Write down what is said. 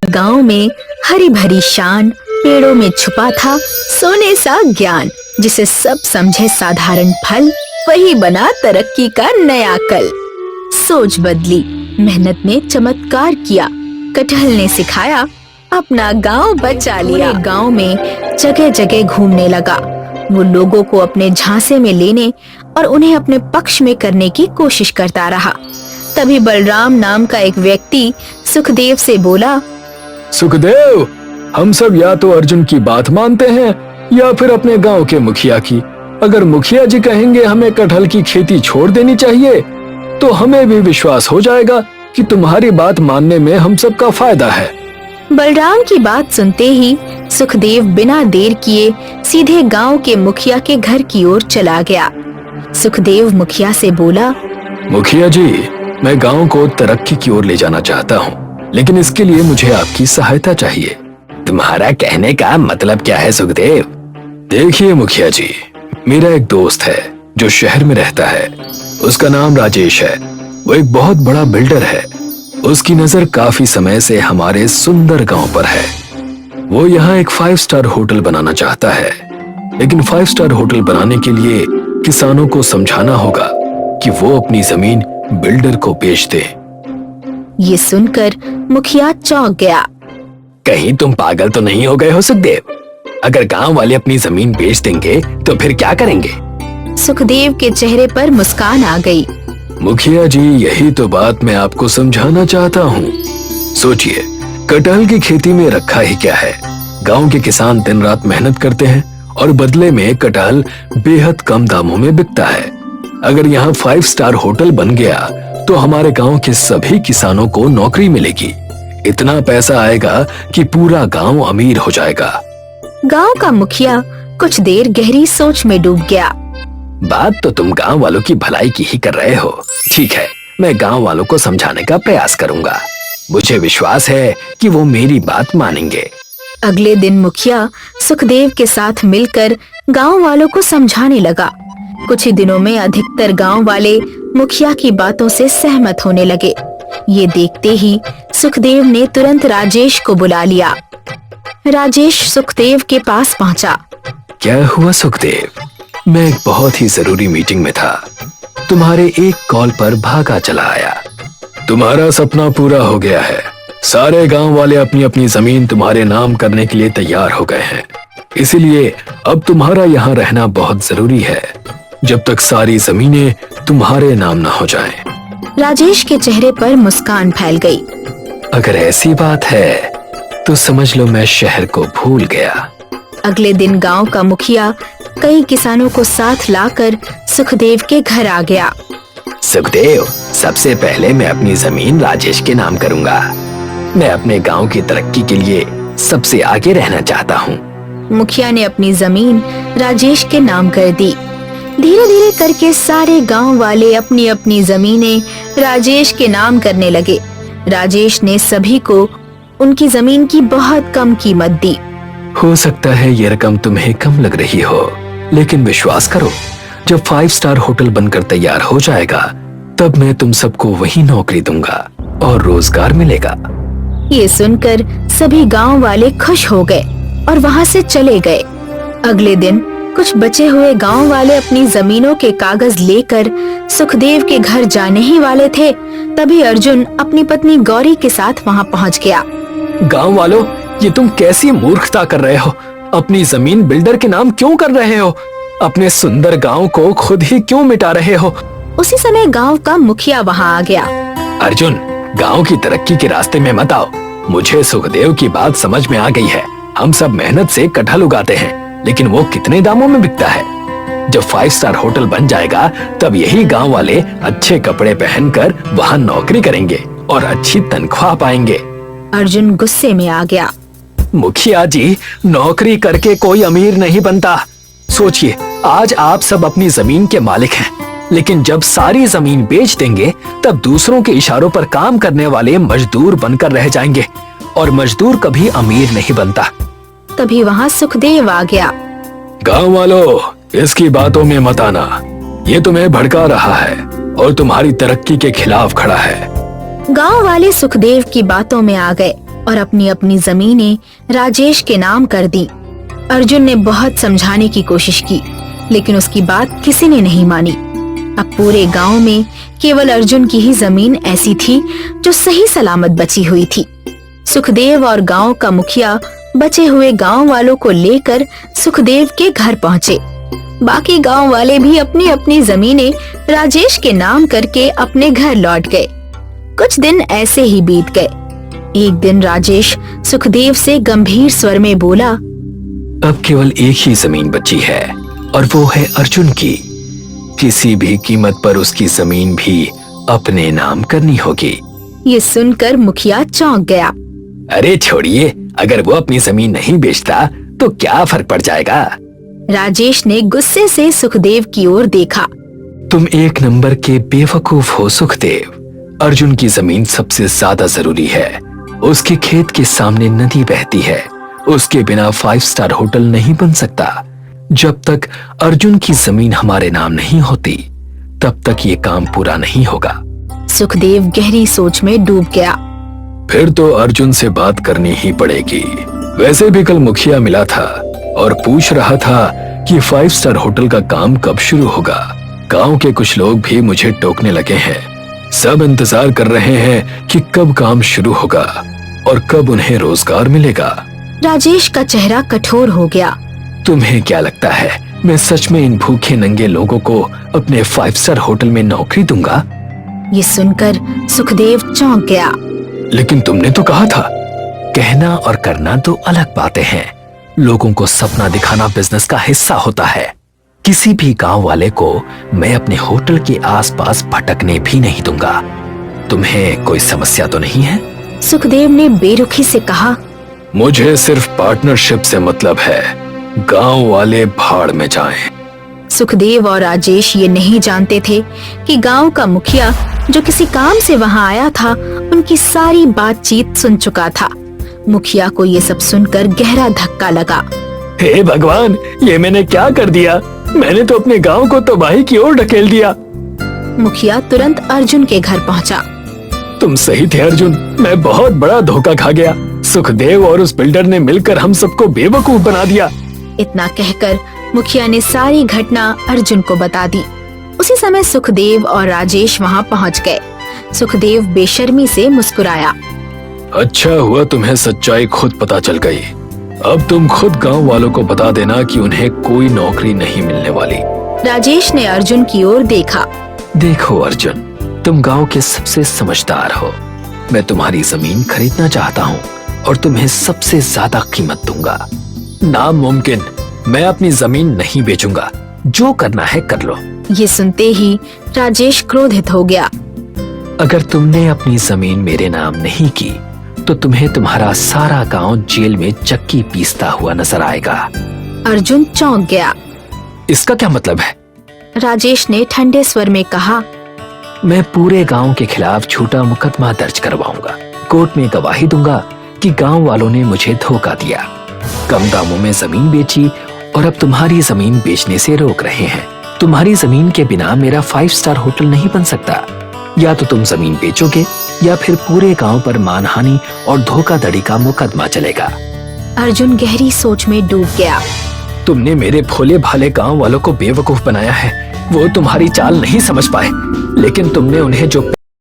गांव में हरी भरी शान, पेड़ों में छुपा था सोने सा ज्ञान। जिसे सब समझे साधारण फल, वही बना तरक्की का नया कल। सोच बदली, मेहनत ने चमत्कार किया, कटहल ने सिखाया, अपना गांव बचा लिया। गांव में जगह जगह घूमने लगा। वो लोगों को अपने झांसे में लेने और उन्हें अपने पक्ष में करने की कोशिश करता रहा। तभी बलराम नाम का एक व्यक्ति सुखदेव से बोला, सुखदेव, हम सब या तो अर्जुन की बात मानते हैं या फिर अपने गांव के मुखिया की। अगर मुखिया जी कहेंगे हमें कटहल की खेती छोड़ देनी चाहिए, तो हमें भी विश्वास हो जाएगा कि तुम्हारी बात मानने में हम सबका फायदा है। बलराम की बात सुनते ही सुखदेव बिना देर किए सीधे गांव के मुखिया के घर की ओर चला गया। सुखदेव मुखिया से बोला, मुखिया जी, मैं गांव को तरक्की की ओर ले जाना चाहता हूँ, लेकिन इसके लिए मुझे आपकी सहायता चाहिए। तुम्हारा कहने का मतलब क्या है सुखदेव? देखिए मुखिया जी, मेरा एक दोस्त है जो शहर में रहता है। उसका नाम राजेश है। वो एक बहुत बड़ा बिल्डर है। उसकी नजर काफी समय से हमारे सुंदर गांव पर है। वो यहाँ एक 5 स्टार होटल बनाना चाहता है, लेकिन 5 स्टार होटल बनाने के लिए किसानों को समझाना होगा कि वो अपनी जमीन बिल्डर को बेच दे। ये सुनकर मुखिया चौंक गया। कहीं तुम पागल तो नहीं हो गए हो सुखदेव? अगर गांव वाले अपनी जमीन बेच देंगे तो फिर क्या करेंगे? सुखदेव के चेहरे पर मुस्कान आ गई। मुखिया जी, यही तो बात मैं आपको समझाना चाहता हूँ। सोचिए, कटहल की खेती में रखा ही क्या है। गांव के किसान दिन रात मेहनत करते हैं और बदले में कटहल बेहद कम दामों में बिकता है। अगर यहाँ 5 स्टार होटल बन गया तो हमारे गांव के सभी किसानों को नौकरी मिलेगी। इतना पैसा आएगा कि पूरा गांव अमीर हो जाएगा। गांव का मुखिया कुछ देर गहरी सोच में डूब गया। बात तो तुम गांव वालों की भलाई की ही कर रहे हो। ठीक है, मैं गांव वालों को समझाने का प्रयास करूंगा। मुझे विश्वास है कि वो मेरी बात मानेंगे। अगले दिन मुखिया सुखदेव के साथ मिलकर गांव वालों को समझाने लगा। कुछ ही दिनों में अधिकतर गांव वाले मुखिया की बातों से सहमत होने लगे। ये देखते ही सुखदेव ने तुरंत राजेश को बुला लिया। राजेश सुखदेव के पास पहुंचा। क्या हुआ सुखदेव? मैं एक बहुत ही जरूरी मीटिंग में था। तुम्हारे एक कॉल पर भागा चला आया। तुम्हारा सपना पूरा हो गया है। सारे गांव वाले अपनी अपनी जमीन तुम्हारे नाम करने के लिए तैयार हो गए हैं। इसीलिए अब तुम्हारा यहाँ रहना बहुत जरूरी है, जब तक सारी जमीनें तुम्हारे नाम न हो जाएं। राजेश के चेहरे पर मुस्कान फैल गई। अगर ऐसी बात है तो समझ लो मैं शहर को भूल गया। अगले दिन गांव का मुखिया कई किसानों को साथ लाकर सुखदेव के घर आ गया। सुखदेव, सबसे पहले मैं अपनी जमीन राजेश के नाम करूंगा। मैं अपने गांव की तरक्की के लिए सबसे आगे रहना चाहता हूँ। मुखिया ने अपनी जमीन राजेश के नाम कर दी। धीरे धीरे करके सारे गांव वाले अपनी अपनी जमीनें राजेश के नाम करने लगे। राजेश ने सभी को उनकी जमीन की बहुत कम कीमत दी। हो सकता है ये रकम तुम्हें कम लग रही हो, लेकिन विश्वास करो, जब 5 स्टार होटल बनकर तैयार हो जाएगा तब मैं तुम सबको वही नौकरी दूंगा और रोजगार मिलेगा। ये सुनकर सभी गांव वाले खुश हो गए और वहां से चले गए। अगले दिन कुछ बचे हुए गांव वाले अपनी जमीनों के कागज लेकर सुखदेव के घर जाने ही वाले थे। तभी अर्जुन अपनी पत्नी गौरी के साथ वहां पहुंच गया। गांव वालों, ये तुम कैसी मूर्खता कर रहे हो? अपनी जमीन बिल्डर के नाम क्यों कर रहे हो? अपने सुंदर गांव को खुद ही क्यों मिटा रहे हो? उसी समय गांव का मुखिया वहां आ गया। अर्जुन, गांव की तरक्की के रास्ते में मत आओ। मुझे सुखदेव की बात समझ में आ गई है। हम सब मेहनत से कटहल उगाते हैं, लेकिन वो कितने दामों में बिकता है। जब 5 स्टार होटल बन जाएगा तब यही गांव वाले अच्छे कपड़े पहनकर वहाँ नौकरी करेंगे और अच्छी तनख्वाह पाएंगे। अर्जुन गुस्से में आ गया। मुखिया जी, नौकरी करके कोई अमीर नहीं बनता। सोचिए, आज आप सब अपनी जमीन के मालिक हैं, लेकिन जब सारी जमीन बेच देंगे तब दूसरों के इशारों पर काम करने वाले मजदूर बनकर रह जाएंगे और मजदूर कभी अमीर नहीं बनता। तभी वहाँ सुखदेव आ गया। गांव वालों, इसकी बातों में मत आना। ये तुम्हें भड़का रहा है और तुम्हारी तरक्की के खिलाफ खड़ा है। गांव वाले सुखदेव की बातों में आ गए और अपनी अपनी जमीनें राजेश के नाम कर दी। अर्जुन ने बहुत समझाने की कोशिश की, लेकिन उसकी बात किसी ने नहीं मानी। अब पूरे गांव में केवल अर्जुन की ही जमीन ऐसी थी जो सही सलामत बची हुई थी। सुखदेव और गांव का मुखिया बचे हुए गांव वालों को लेकर सुखदेव के घर पहुंचे। बाकी गांव वाले भी अपनी अपनी जमीनें राजेश के नाम करके अपने घर लौट गए। कुछ दिन ऐसे ही बीत गए। एक दिन राजेश सुखदेव से गंभीर स्वर में बोला, अब केवल एक ही जमीन बची है और वो है अर्जुन की। किसी भी कीमत पर उसकी जमीन भी अपने नाम करनी होगी। ये सुनकर मुखिया चौंक गया। अरे छोड़िए, अगर वो अपनी जमीन नहीं बेचता तो क्या फर्क पड़ जाएगा। राजेश ने गुस्से से सुखदेव की ओर देखा। तुम एक नंबर के बेवकूफ हो सुखदेव। अर्जुन की जमीन सबसे ज्यादा जरूरी है। उसके खेत के सामने नदी बहती है। उसके बिना 5 स्टार होटल नहीं बन सकता। जब तक अर्जुन की जमीन हमारे नाम नहीं होती, तब तक ये काम पूरा नहीं होगा। सुखदेव गहरी सोच में डूब गया। फिर तो अर्जुन से बात करनी ही पड़ेगी। वैसे भी कल मुखिया मिला था और पूछ रहा था कि 5 स्टार होटल का काम कब शुरू होगा। गांव के कुछ लोग भी मुझे टोकने लगे हैं। सब इंतजार कर रहे हैं कि कब काम शुरू होगा और कब उन्हें रोजगार मिलेगा। राजेश का चेहरा कठोर हो गया। तुम्हें क्या लगता है मैं सच में इन भूखे नंगे लोगों को अपने 5 स्टार होटल में नौकरी दूंगा? ये सुनकर सुखदेव चौंक गया। लेकिन तुमने तो कहा था। कहना और करना दो अलग बातें हैं। लोगों को सपना दिखाना बिजनेस का हिस्सा होता है। किसी भी गांव वाले को मैं अपने होटल के आसपास भटकने भी नहीं दूंगा। तुम्हें कोई समस्या तो नहीं है? सुखदेव ने बेरुखी से कहा, मुझे सिर्फ पार्टनरशिप से मतलब है। गांव वाले भाड़ में जाएं। सुखदेव और राजेश ये नहीं जानते थे कि गांव का मुखिया जो किसी काम से वहां आया था, उनकी सारी बातचीत सुन चुका था। मुखिया को ये सब सुनकर गहरा धक्का लगा। हे भगवान, ये मैंने क्या कर दिया? मैंने तो अपने गांव को तबाही की ओर ढकेल दिया। मुखिया तुरंत अर्जुन के घर पहुंचा। तुम सही थे अर्जुन, मैं बहुत बड़ा धोखा खा गया। सुखदेव और उस बिल्डर ने मिलकर हम सबको बेवकूफ बना दिया। इतना कहकर मुखिया ने सारी घटना अर्जुन को बता दी। उसी समय सुखदेव और राजेश वहां पहुंच गए। सुखदेव बेशर्मी से मुस्कुराया। अच्छा हुआ तुम्हें सच्चाई खुद पता चल गई। अब तुम खुद गांव वालों को बता देना कि उन्हें कोई नौकरी नहीं मिलने वाली। राजेश ने अर्जुन की ओर देखा। देखो अर्जुन, तुम गांव के सबसे समझदार हो। मैं तुम्हारी जमीन खरीदना चाहता हूँ और तुम्हें सबसे ज्यादा कीमत दूंगा। नामुमकिन, मैं अपनी जमीन नहीं बेचूंगा। जो करना है कर लो। ये सुनते ही राजेश क्रोधित हो गया। अगर तुमने अपनी जमीन मेरे नाम नहीं की तो तुम्हें तुम्हारा सारा गांव जेल में चक्की पीसता हुआ नजर आएगा। अर्जुन चौंक गया। इसका क्या मतलब है? राजेश ने ठंडे स्वर में कहा, मैं पूरे गांव के खिलाफ झूठा मुकदमा दर्ज करवाऊंगा। कोर्ट में गवाही दूंगा कि गांव वालों ने मुझे धोखा दिया, कम दामों में जमीन बेची और अब तुम्हारी जमीन बेचने से रोक रहे हैं। तुम्हारी जमीन के बिना मेरा 5 स्टार होटल नहीं बन सकता। या तो तुम जमीन बेचोगे या फिर पूरे गांव पर मानहानि और धोखाधड़ी का मुकदमा चलेगा। अर्जुन गहरी सोच में डूब गया। तुमने मेरे भोले भाले गांव वालों को बेवकूफ बनाया है। वो तुम्हारी चाल नहीं समझ पाए, लेकिन तुमने उन्हें जो